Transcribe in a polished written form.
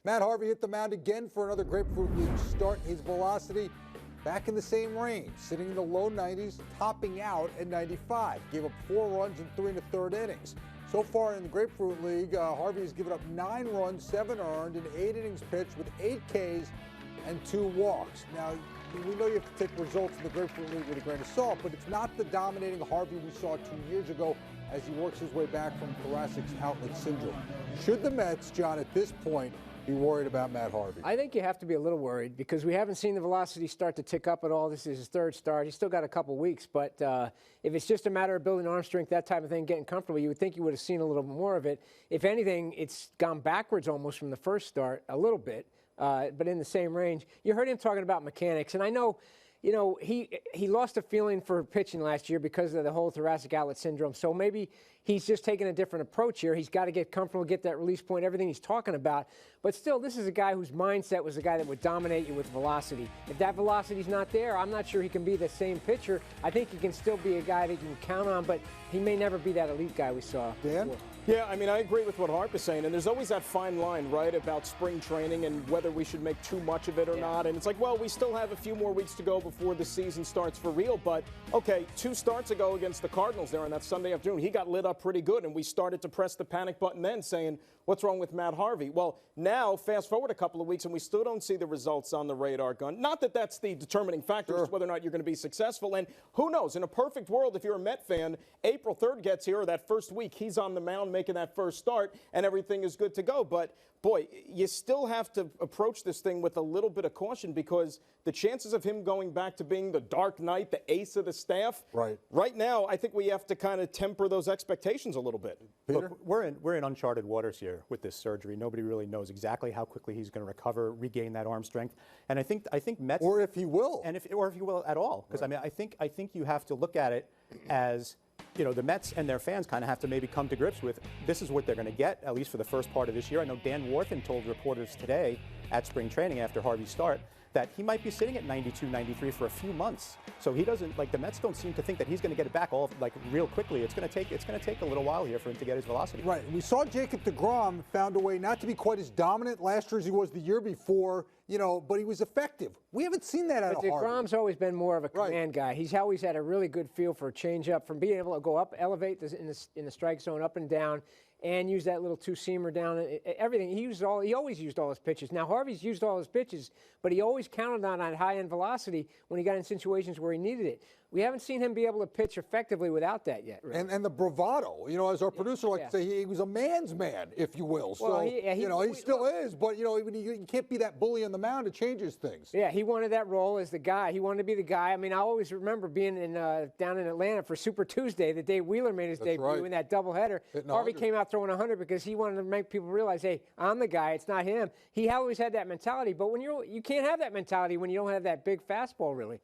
Matt Harvey hit the mound again for another Grapefruit League start. His velocity back in the same range, sitting in the low 90s, topping out at 95. Gave up 4 runs in 3 1/3 innings. So far in the Grapefruit League, Harvey has given up 9 runs, 7 earned, in 8 innings pitched with 8 Ks and 2 walks. Now, we know you have to take results in the Grapefruit League with a grain of salt, but it's not the dominating Harvey we saw 2 years ago as he works his way back from thoracic outlet syndrome. Should the Mets, John, at this point, be worried about Matt Harvey? I think you have to be a little worried because we haven't seen the velocity start to tick up at all. This is his 3rd start. He's still got a couple weeks, but if it's just a matter of building arm strength, that type of thing, getting comfortable, you would think you would have seen a little more of it. If anything, it's gone backwards almost from the first start a little bit, but in the same range. You heard him talking about mechanics, and I know, you know, he lost a feeling for pitching last year because of the whole thoracic outlet syndrome. So maybe he's just taking a different approach here. He's got to get comfortable, get that release point, everything he's talking about. But still, this is a guy whose mindset was a guy that would dominate you with velocity. If that velocity's not there, I'm not sure he can be the same pitcher. I think he can still be a guy that you can count on, but he may never be that elite guy we saw Dan? before. Yeah, I mean, I agree with what Harp is saying, and there's always that fine line, right, about spring training and whether we should make too much of it or not. And it's like, well, we still have a few more weeks to go before the season starts for real. But, okay, 2 starts ago against the Cardinals there on that Sunday afternoon, he got lit up pretty good, and we started to press the panic button then saying, what's wrong with Matt Harvey? Well, now, fast forward a couple of weeks, and we still don't see the results on the radar gun. Not that that's the determining factor as to whether or not you're going to be successful. And who knows, in a perfect world, if you're a Met fan, April 3rd gets here, or that first week, he's on the mound making that first start, and everything is good to go. But, boy, you still have to approach this thing with a little bit of caution because the chances of him going back to being the Dark Knight, the ace of the staff, right now, I think we have to kind of temper those expectations a little bit. Peter? Look, we're in uncharted waters here with this surgery. Nobody really knows exactly how quickly he's going to recover, regain that arm strength. And I think Mets, or if he will, and if he will at all, because I mean, I think you have to look at it as, you know, the Mets and their fans kind of have to maybe come to grips with this is what they're going to get, at least for the first part of this year. I know Dan Warthen told reporters today at spring training after Harvey's start that he might be sitting at 92, 93 for a few months. So he doesn't, like, the Mets don't seem to think that he's going to get it back all, like, real quickly. It's going to take a little while here for him to get his velocity. Right. We saw Jacob deGrom found a way not to be quite as dominant last year as he was the year before, you know, but he was effective. We haven't seen that out of Harvey. DeGrom's always been more of a command guy. He's always had a really good feel for a changeup, from being able to go up, elevate in the strike zone, up and down, and use that little 2-seamer down. Everything. He always used all his pitches. Now, Harvey's used all his pitches, but he always counted on high-end velocity when he got in situations where he needed it. We haven't seen him be able to pitch effectively without that yet. Really. And the bravado, you know, as our producer likes to say, he was a man's man, if you will. Well, so, you know, he still is, but, you know, he can't be that bully on the mound. It changes things. Yeah, he wanted that role as the guy. He wanted to be the guy. I mean, I always remember being down in Atlanta for Super Tuesday, the day Wheeler made his debut in that doubleheader. Harvey came out throwing 100 because he wanted to make people realize, hey, I'm the guy. It's not him. He always had that mentality, but when you can't have that mentality when you don't have that big fastball, really.